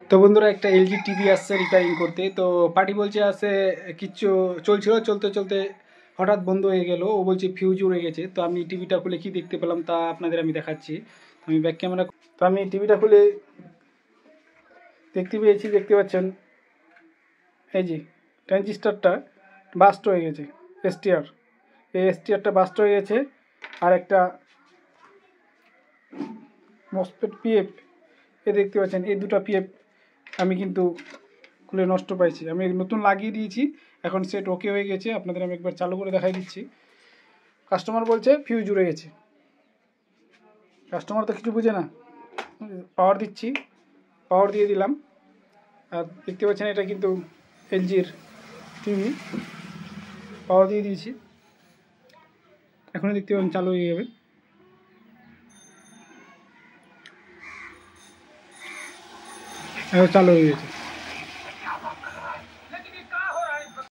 তো বন্ধুরা একটা এলজি টিভি আসছে রিপেয়ারিং করতে। তো পার্টি বলছে আসে কিচ্ছু চলছিল, চলতে চলতে হঠাৎ বন্ধ হয়ে গেল। ও বলছে ফিউজ উড়ে গেছে। তো আমি টিভিটা খুলে কি দেখতে পেলাম তা আপনাদের আমি দেখাচ্ছি। আমি ব্যাক ক্যামেরা, তো আমি টিভিটা খুলে দেখতে পাচ্ছেন এই যে ট্রানজিস্টারটা বাস্ট হয়ে গেছে। এসটিআর, এই এসটিআরটা বাস্ট হয়ে গেছে। আর একটা মসফেট পিএফ দেখতে পাচ্ছেন, এই দুটো পিএফ আমি কিন্তু খুলে নষ্ট পাইছি। আমি নতুন লাগিয়ে দিয়েছি, এখন সেট ওকে হয়ে গেছে। আপনাদের আমি একবার চালু করে দেখাই দিচ্ছি। কাস্টমার বলছে ফিউজ উড়ে গেছে। কাস্টমার তো কিছু বুঝে না। পাওয়ার দিচ্ছি, পাওয়ার দিয়ে দিলাম। আর দেখতে পাচ্ছেন এটা কিন্তু এলজির টিভি, পাওয়ার দিয়ে দিয়েছি। এখনই দেখতে পাবেন চালু হয়ে যাবে। চালু হয়ে গেছে।